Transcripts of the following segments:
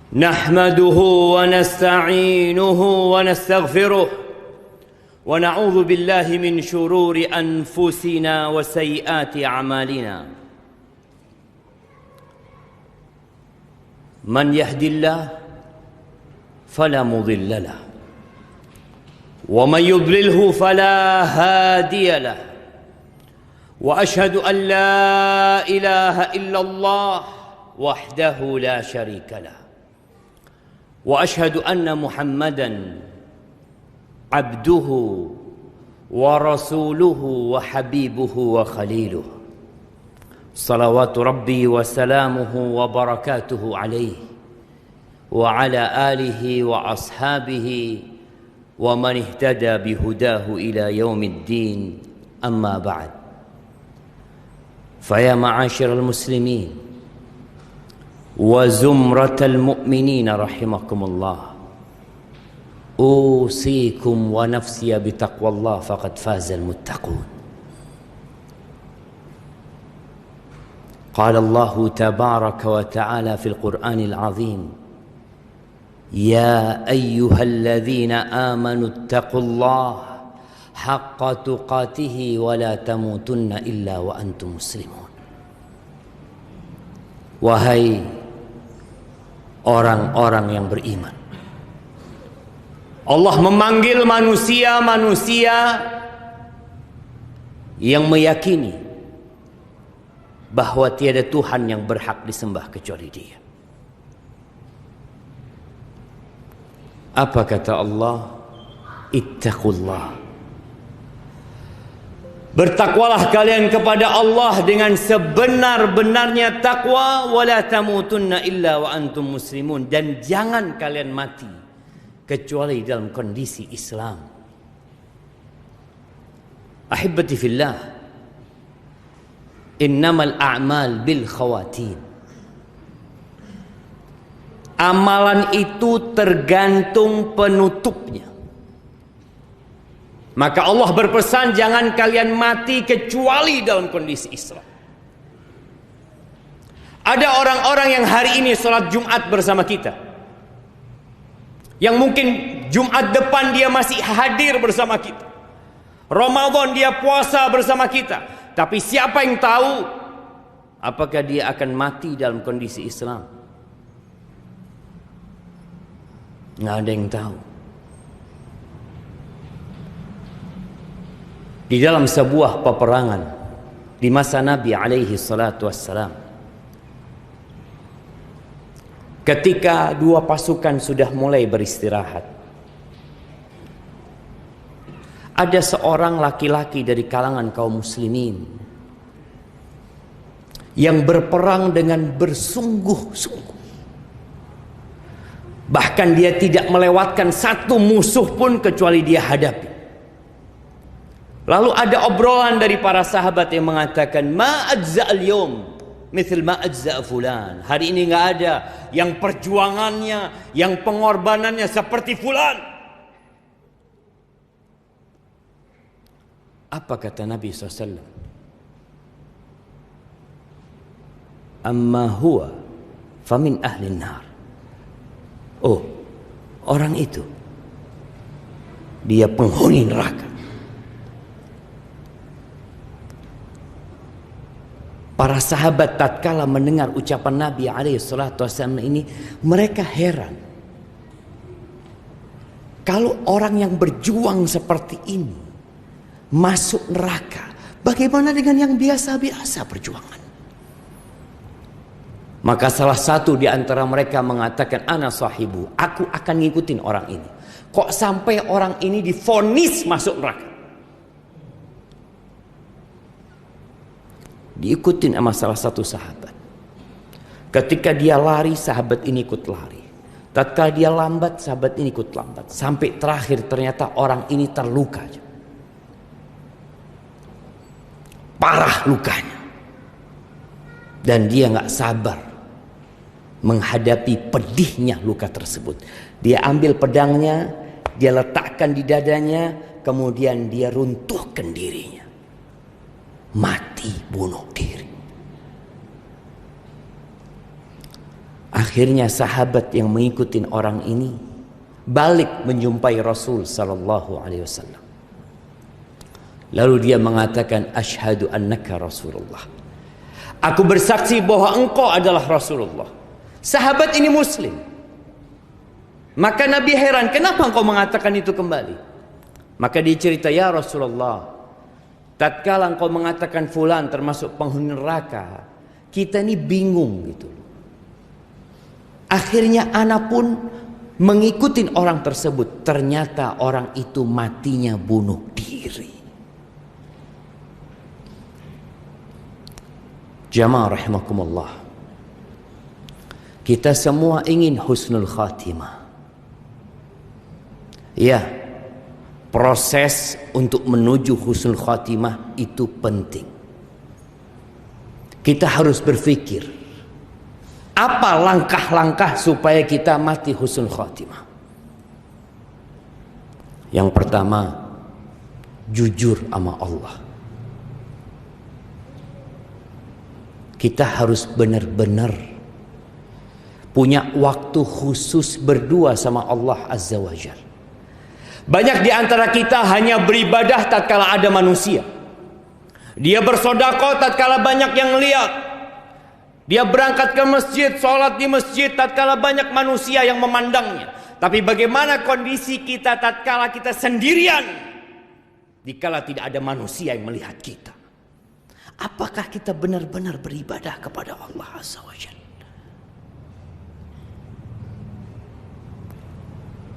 نحمده ونستعينه ونستغفره ونعوذ بالله من شرور أنفسنا وسيئات أعمالنا. من يهد الله فلا مضل له ومن يضلله فلا هادي له وأشهد أن لا إله إلا الله وحده لا شريك له وأشهد أن محمدا عبده ورسوله وحبيبه وخليله صلوات ربي وسلامه وبركاته عليه وعلى آله وأصحابه ومن اهتدى بهداه إلى يوم الدين. أما بعد، فيا معاشر المسلمين وزمرة المؤمنين رحمكم الله، أوصيكم ونفسي بتقوى الله فقد فاز المتقون. قال الله تبارك وتعالى في القرآن العظيم: يا أيها الذين آمنوا اتقوا الله حق تقاته ولا تموتن إلا وأنتم مسلمون. Wahai orang-orang yang beriman, Allah memanggil manusia-manusia yang meyakini bahwa tiada Tuhan yang berhak disembah kecuali Dia. Apa kata Allah? Ittaqullah. Bertakwalah kalian kepada Allah dengan sebenar-benarnya takwa, wala tamutunna illa wa antum muslimun, dan jangan kalian mati kecuali dalam kondisi Islam. Ahibbati fillah, innamal a'mal bil khawatim. Amalan itu tergantung penutupnya. Maka Allah berpesan, jangan kalian mati kecuali dalam kondisi Islam. Ada orang-orang yang hari ini sholat Jumat bersama kita, yang mungkin Jumat depan dia masih hadir bersama kita, Ramadan dia puasa bersama kita. Tapi siapa yang tahu apakah dia akan mati dalam kondisi Islam? Nggak ada yang tahu. Di dalam sebuah peperangan di masa Nabi alaihi salatu wassalam, ketika dua pasukan sudah mulai beristirahat, ada seorang laki-laki dari kalangan kaum muslimin yang berperang dengan bersungguh-sungguh. Bahkan dia tidak melewatkan satu musuh pun kecuali dia hadapi. Lalu ada obrolan dari para sahabat yang mengatakan, ma ajza al-yawm mithl ma ajza fulan. Hari ini nggak ada yang perjuangannya, yang pengorbanannya seperti fulan. Apa kata Nabi SAW? Amma huwa famin ahli nar. Oh, orang itu dia penghuni neraka. Para sahabat tatkala mendengar ucapan Nabi SAW ini, mereka heran. Kalau orang yang berjuang seperti ini masuk neraka, bagaimana dengan yang biasa-biasa perjuangan? Maka salah satu di antara mereka mengatakan, ana sahibu, aku akan ngikutin orang ini. Kok sampai orang ini divonis masuk neraka? Diikutin sama salah satu sahabat. Ketika dia lari, sahabat ini ikut lari. Tatkala dia lambat, sahabat ini ikut lambat. Sampai terakhir ternyata orang ini terluka, parah lukanya. Dan dia gak sabar menghadapi pedihnya luka tersebut. Dia ambil pedangnya, dia letakkan di dadanya, kemudian dia runtuhkan dirinya. Mati bunuh diri. Akhirnya sahabat yang mengikuti orang ini balik menjumpai Rasul sallallahu alaihi wasallam. Lalu dia mengatakan, asyhadu annaka Rasulullah. Aku bersaksi bahwa engkau adalah Rasulullah. Sahabat ini muslim. Maka Nabi heran, kenapa engkau mengatakan itu kembali? Maka dia cerita, ya Rasulullah, tatkala engkau mengatakan fulan termasuk penghuni neraka, kita ini bingung gitu. Akhirnya anak pun mengikuti orang tersebut. Ternyata orang itu matinya bunuh diri. Jamaah rahimakumullah, kita semua ingin husnul khatimah. Ya, proses untuk menuju husnul khatimah itu penting. Kita harus berpikir, apa langkah-langkah supaya kita mati husnul khatimah? Yang pertama, jujur sama Allah. Kita harus benar-benar punya waktu khusus berdua sama Allah Azza wa Jalla. Banyak di antara kita hanya beribadah tatkala ada manusia. Dia bersedekah tatkala banyak yang lihat. Dia berangkat ke masjid, sholat di masjid tatkala banyak manusia yang memandangnya. Tapi bagaimana kondisi kita tatkala kita sendirian, dikala tidak ada manusia yang melihat kita? Apakah kita benar-benar beribadah kepada Allah Azza wa Jalla?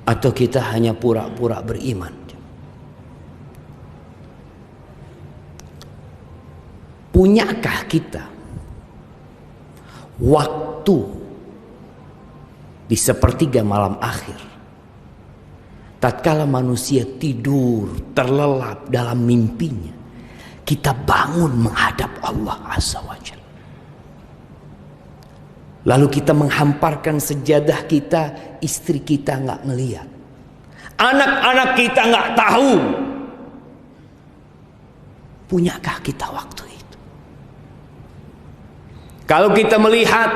Atau kita hanya pura-pura beriman? Punyakah kita waktu di sepertiga malam akhir, tatkala manusia tidur terlelap dalam mimpinya, kita bangun menghadap Allah Azza wa Jalla. Lalu kita menghamparkan sejadah kita, istri kita nggak ngelihat, anak-anak kita nggak tahu. Punyakah kita waktu itu? Kalau kita melihat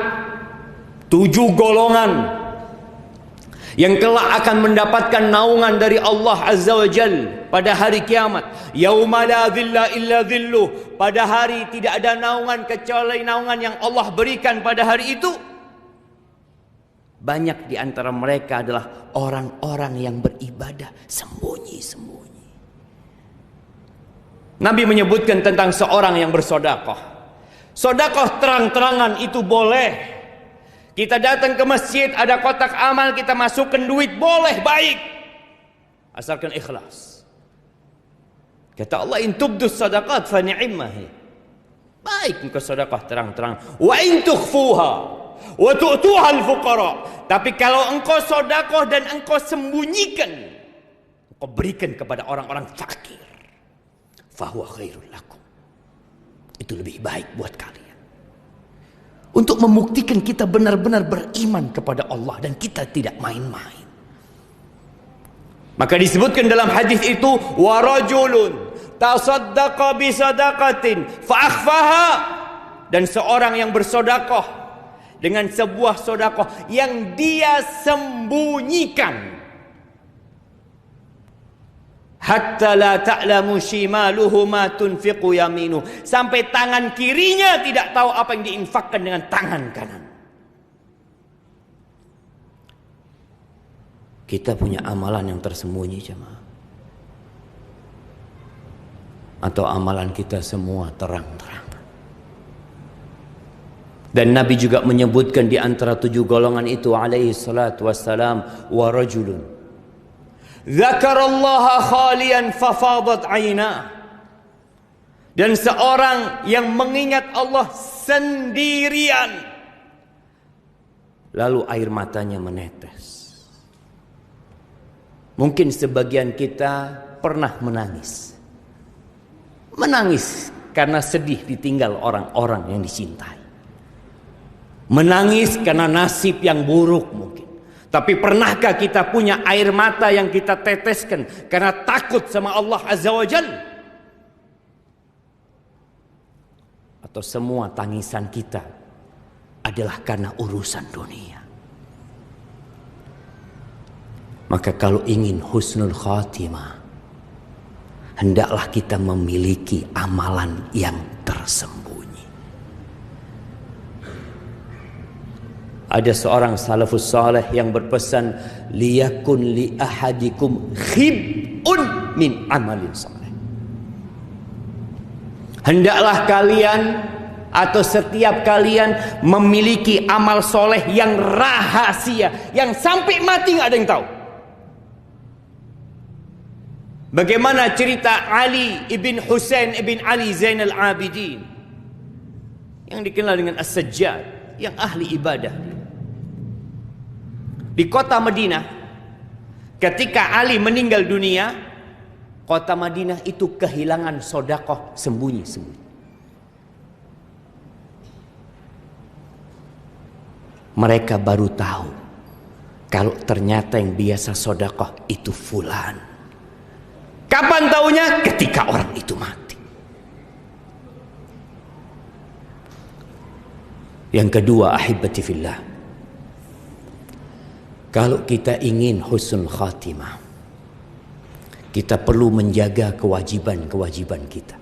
7 golongan yang kelak akan mendapatkan naungan dari Allah Azza wa Jalla pada hari kiamat, yauma la dhilla illa dhilluh, pada hari tidak ada naungan kecuali naungan yang Allah berikan pada hari itu. Banyak di antara mereka adalah orang-orang yang beribadah sembunyi-sembunyi. Nabi menyebutkan tentang seorang yang bersedekah. Sedekah terang-terangan itu boleh. Kita datang ke masjid, ada kotak amal, kita masukkan duit, boleh, baik, asalkan ikhlas. Kata Allah, in tubdus sadaqat fa ni'mah. Baik engkau sedekah terang-terang. Wa in tukhfuha wa tu'tuha al-fuqara. Tapi kalau engkau sedekah dan engkau sembunyikan, engkau berikan kepada orang-orang fakir, fa huwa khairul lakum. Itu lebih baik buat kalian. Untuk membuktikan kita benar-benar beriman kepada Allah dan kita tidak main-main. Maka disebutkan dalam hadis itu, wa rajulun tasaddaqa bi sadaqatin fa akhfaha, dan seorang yang bersedekah dengan sebuah sedekah yang dia sembunyikan, hatta la ta'lamu shimaluhu ma tunfiqu yaminu, sampai tangan kirinya tidak tahu apa yang diinfakkan dengan tangan kanan. Kita punya amalan yang tersembunyi, jemaah, atau amalan kita semua terang-terang? Dan Nabi juga menyebutkan di antara 7 golongan itu alaihi salatu wassalam, wa rajulun dzakarallaha khalian fafadat ainah, dan seorang yang mengingat Allah sendirian lalu air matanya menetes. Mungkin sebagian kita pernah menangis karena sedih ditinggal orang-orang yang dicintai, menangis karena nasib yang buruk mungkin. Tapi pernahkah kita punya air mata yang kita teteskan karena takut sama Allah Azza wa Jalla? Atau semua tangisan kita adalah karena urusan dunia. Maka kalau ingin husnul khatimah, hendaklah kita memiliki amalan yang tersembunyi. Ada seorang salafus saleh yang berpesan, liyakun li ahadikum khib'un min amalin saleh. Hendaklah kalian atau setiap kalian memiliki amal soleh yang rahasia, yang sampai mati nggak ada yang tahu. Bagaimana cerita Ali ibn Husain ibn Ali Zainal Abidin yang dikenal dengan As-Sajjad, yang ahli ibadah di kota Madinah. Ketika Ali meninggal dunia, kota Madinah itu kehilangan sedekah sembunyi-sembunyi. Mereka baru tahu kalau ternyata yang biasa sedekah itu fulan. Kapan taunya? Ketika orang itu mati. Yang kedua, ahibati fillah, kalau kita ingin husnul khatimah, kita perlu menjaga kewajiban-kewajiban kita.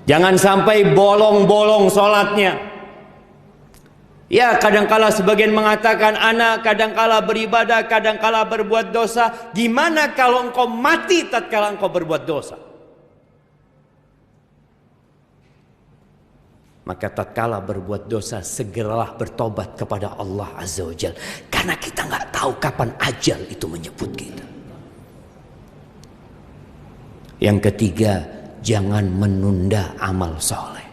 Jangan sampai bolong-bolong sholatnya. Ya, kadangkala sebagian mengatakan, anak kadangkala beribadah, kadangkala berbuat dosa. Gimana kalau engkau mati tatkala engkau berbuat dosa? Maka tatkala berbuat dosa, segeralah bertobat kepada Allah Azza wa Jalla. Karena kita nggak tahu kapan ajal itu menyebut kita. Yang ketiga, jangan menunda amal soleh.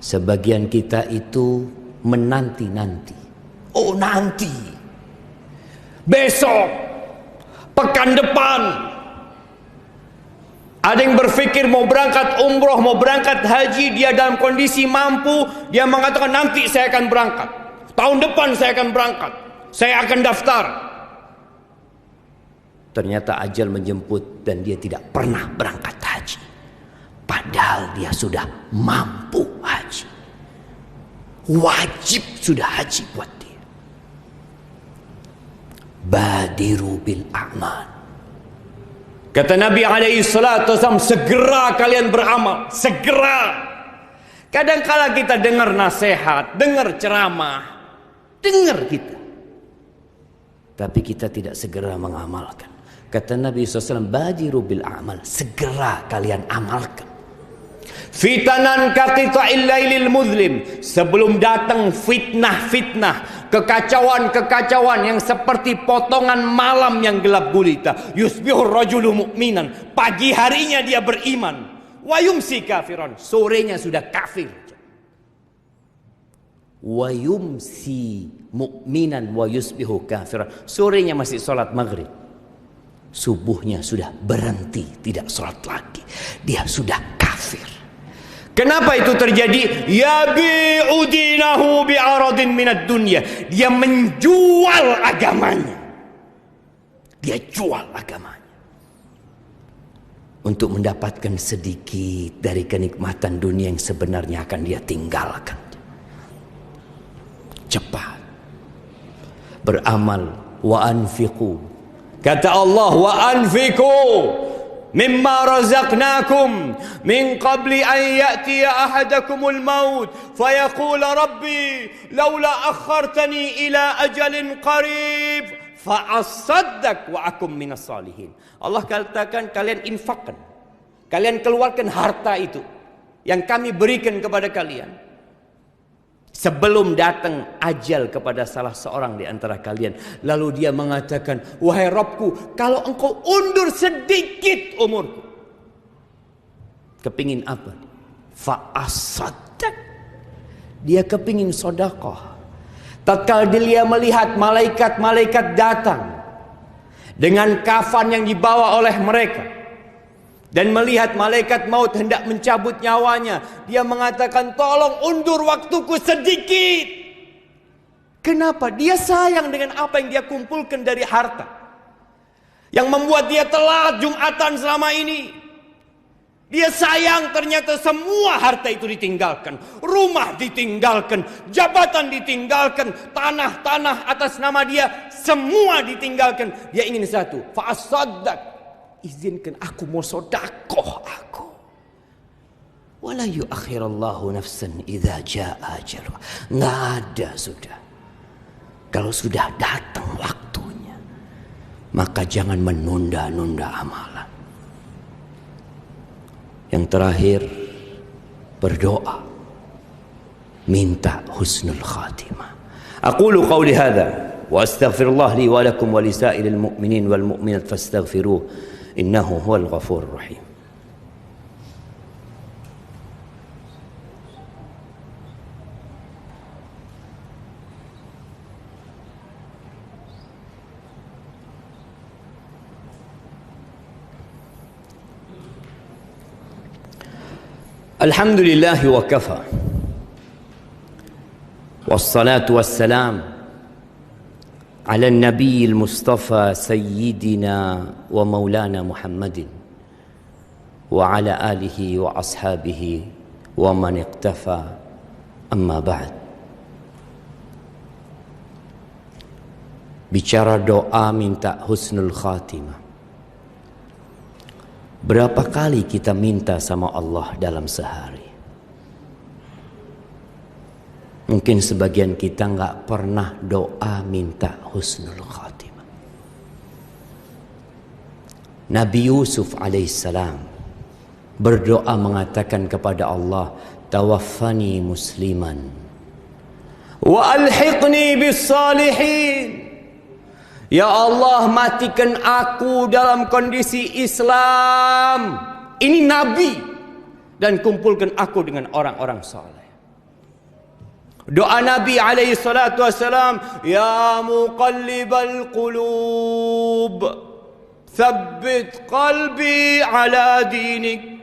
Sebagian kita itu menanti-nanti. Oh, nanti, besok, pekan depan. Ada yang berpikir mau berangkat umroh, mau berangkat haji, dia dalam kondisi mampu, dia mengatakan nanti saya akan berangkat, tahun depan saya akan berangkat, saya akan daftar. Ternyata ajal menjemput dan dia tidak pernah berangkat haji. Padahal dia sudah mampu haji. Wajib sudah haji buat dia. Badiru bil a'mal. Kata Nabi SAW, segera kalian beramal. Segera. Kadangkala kita dengar nasihat, dengar ceramah, dengar kita, tapi kita tidak segera mengamalkan. Kata Nabi SAW, badiru bil a'mal. Segera kalian amalkan. Fitanan qatita'il lailil muzlim, sebelum datang fitnah-fitnah, kekacauan-kekacauan yang seperti potongan malam yang gelap gulita. Yusbihur rajulu mu'minan, pagi harinya dia beriman, wa yumsi kafiran, sorenya sudah kafir. Wa yumsi mu'minan wa yusbihu kafiran, sorenya masih salat maghrib, subuhnya sudah berhenti tidak salat lagi, dia sudah kafir. Kenapa itu terjadi? Yabi'u dinahu bi'aradin minad dunya. Dia menjual agamanya. Dia jual agamanya untuk mendapatkan sedikit dari kenikmatan dunia yang sebenarnya akan dia tinggalkan. Cepat beramal. Wa anfiqu. Kata Allah, wa anfiqu mimma razaqnakum min qabli an ya'tiya ahadakumul maut fayaqula rabbi laula akhartani ila ajalin qarib fa'asaddaq wa akum minas salihin. Allah katakan, kalian infakkan, kalian keluarkan harta itu yang kami berikan kepada kalian sebelum datang ajal kepada salah seorang di antara kalian. Lalu dia mengatakan, wahai Rabbku, kalau engkau undur sedikit umurku. Kepingin apa? Fa'asaddaq. Dia kepingin sedekah. Tatkala dia melihat malaikat-malaikat datang dengan kafan yang dibawa oleh mereka, dan melihat malaikat maut hendak mencabut nyawanya, dia mengatakan, tolong undur waktuku sedikit. Kenapa? Dia sayang dengan apa yang dia kumpulkan dari harta, yang membuat dia telat Jumatan selama ini. Dia sayang, ternyata semua harta itu ditinggalkan. Rumah ditinggalkan, jabatan ditinggalkan, tanah-tanah atas nama dia semua ditinggalkan. Dia ingin satu, fa'asaddaq, izinkan aku mau sedekah aku. Wala yu'akhirallahu nafsan idza jaa ajaluha. Enggak ada sudah. Kalau sudah datang waktunya, maka jangan menunda-nunda amalan. Yang terakhir, berdoa, minta husnul khatimah. Aqulu qawli hadha wa astaghfirullah li wa lakum wa lisairil mu'minin wal mu'minat fastaghfiruh innahu huwal ghafurur rahim. Alhamdulillah wa kafa. Wassalatu wassalam ala nabiyil mustafa sayyidina wa maulana Muhammadin wa ala alihi wa ashabihi wa man iqtafa, amma ba'd. Bicara doa minta husnul khatimah. Berapa kali kita minta sama Allah dalam sehari? Mungkin sebagian kita nggak pernah doa minta husnul khatimah. Nabi Yusuf alaihissalam berdoa mengatakan kepada Allah, tawaffani musliman wa alhiqni bis salihin. Ya Allah, matikan aku dalam kondisi Islam. Ini Nabi. Dan kumpulkan aku dengan orang-orang saleh. Doa Nabi alaihi salatu wassalam, ya muqallibal qulub, tsabbit qalbi ala dinik.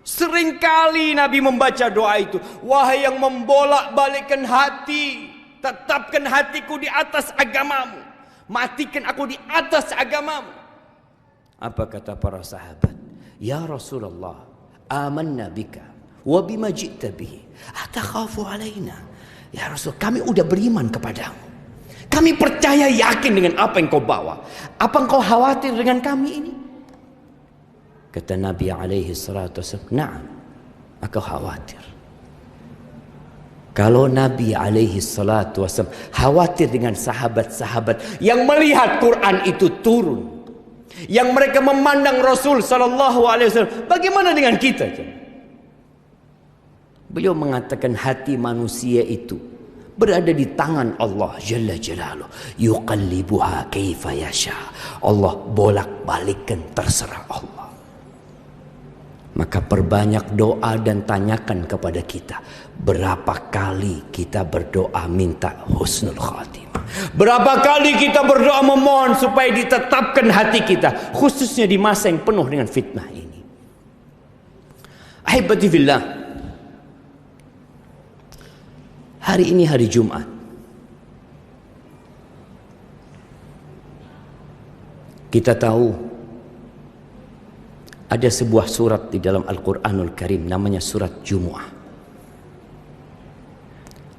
Seringkali Nabi membaca doa itu. Wahai yang membolak-balikkan hati, tetapkan hatiku di atas agamamu. Matikan aku di atas agamamu. Apa kata para sahabat? Ya Rasulullah, amanna bika wa bima ji'ta bihi, atakhafu alaina. Ya Rasul, kami udah beriman kepadamu. Kami percaya yakin dengan apa yang kau bawa. Apa engkau khawatir dengan kami ini? Kata Nabi alaihi salatu wasallam, na'am, aku khawatir. Kalau Nabi alaihi salatu wasallam khawatir dengan sahabat-sahabat yang melihat Quran itu turun, yang mereka memandang Rasul sallallahu alaihi wasallam, bagaimana dengan kita? Beliau mengatakan hati manusia itu berada di tangan Allah Jalla Jalaluh, yuqallibuha kaifa yasha. Allah bolak-balikkan, terserah Allah. Maka perbanyak doa dan tanyakan kepada kita, berapa kali kita berdoa minta husnul khatimah? Berapa kali kita berdoa memohon supaya ditetapkan hati kita, khususnya di masa yang penuh dengan fitnah ini. Ahibati fillah, hari ini hari Jumat. Kita tahu ada sebuah surat di dalam Al-Quranul Karim, namanya surat Jumu'ah.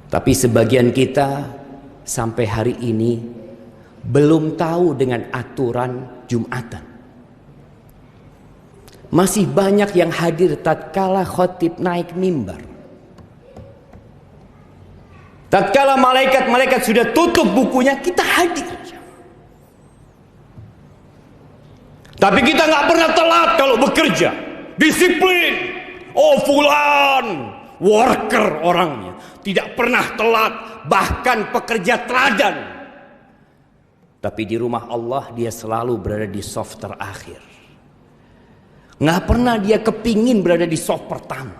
Tapi sebagian kita sampai hari ini belum tahu dengan aturan Jumatan. Masih banyak yang hadir tatkala khotib naik mimbar. Tatkala malaikat-malaikat sudah tutup bukunya, kita hadir. Tapi kita nggak pernah telat kalau bekerja. Disiplin. Oh, fulan worker orangnya, tidak pernah telat, bahkan pekerja teladan. Tapi di rumah Allah dia selalu berada di soft terakhir. Nggak pernah dia kepingin berada di soft pertama.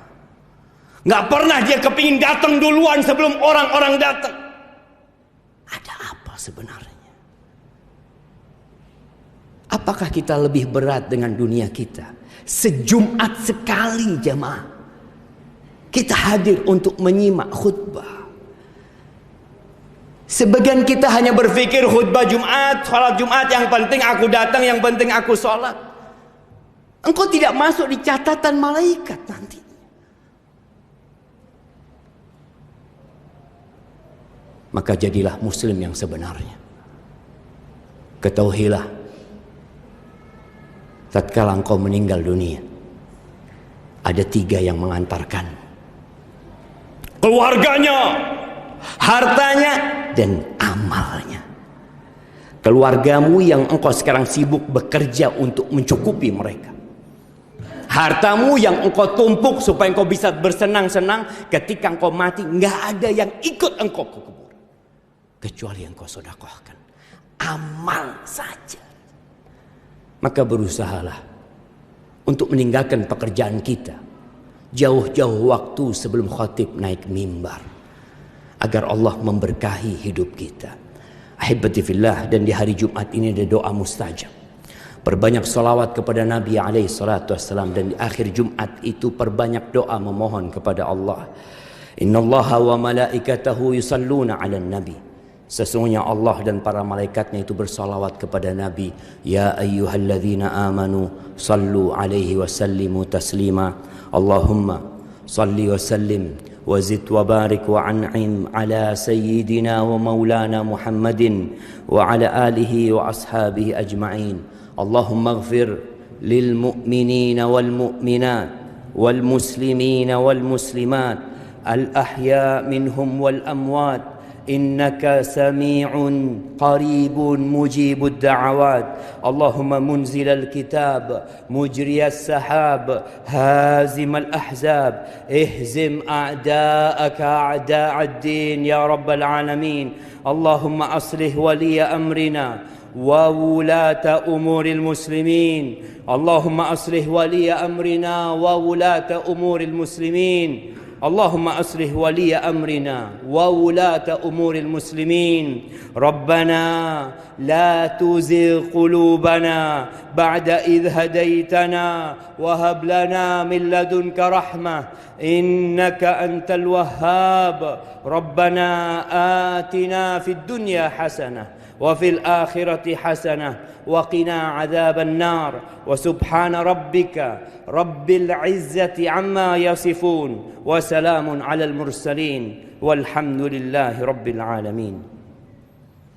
Nggak pernah dia kepingin datang duluan sebelum orang-orang datang. Ada apa sebenarnya? Apakah kita lebih berat dengan dunia kita? Sejumat sekali jemaah kita hadir untuk menyimak khutbah. Sebagian kita hanya berpikir khutbah Jumat, sholat Jumat, yang penting aku datang, yang penting aku sholat. Engkau tidak masuk di catatan malaikat nanti. Maka jadilah muslim yang sebenarnya. Ketahuilah, tatkala engkau meninggal dunia, ada 3 yang mengantarkan: keluarganya, hartanya, dan amalnya. Keluargamu yang engkau sekarang sibuk bekerja untuk mencukupi mereka. Hartamu yang engkau tumpuk supaya engkau bisa bersenang-senang, ketika engkau mati nggak ada yang ikut engkau ke kuburan kecuali engkau sedekahkan. Amal saja. Maka berusahalah untuk meninggalkan pekerjaan kita jauh-jauh waktu sebelum khatib naik mimbar, agar Allah memberkahi hidup kita. Ahibati fillah, dan di hari Jumat ini ada doa mustajab. Perbanyak salawat kepada Nabi SAW, dan di akhir Jumat itu perbanyak doa memohon kepada Allah. Innallaha wa malaikatahu yusalluna 'alan nabi. Sesungguhnya Allah dan para malaikatnya itu bersalawat kepada Nabi. Ya ayyuhalladzina amanu sallu alaihi wa sallimu taslima. Allahumma salli wa sallim wa zid wa barik wa an'im ala sayyidina wa maulana Muhammadin wa ala alihi wa ashabihi ajma'in. Allahumma ighfir lil mu'minina wal mu'minat wal muslimina wal muslimat al ahya minhum wal amwat. إنك سميع قريب مجيب الدعوات. اللهم منزل الكتاب مجري السحاب هازم الأحزاب اهزم أعداءك أعداء الدين يا رب العالمين. اللهم أصلح ولي أمرنا وولاة أمور المسلمين. اللهم أصلح ولي أمرنا وولاة أمور المسلمين. اللهم أصلح ولي أمرنا وولاة أمور المسلمين. ربنا لا تزغ قلوبنا بعد إذ هديتنا وهب لنا من لدنك رحمة إنك أنت الوهاب. ربنا آتنا في الدنيا حسنة وفي الآخرة حسنة وقنا عذاب النار. وسبحان ربك رب العزة عما يصفون وسلام على المرسلين والحمد لله رب العالمين.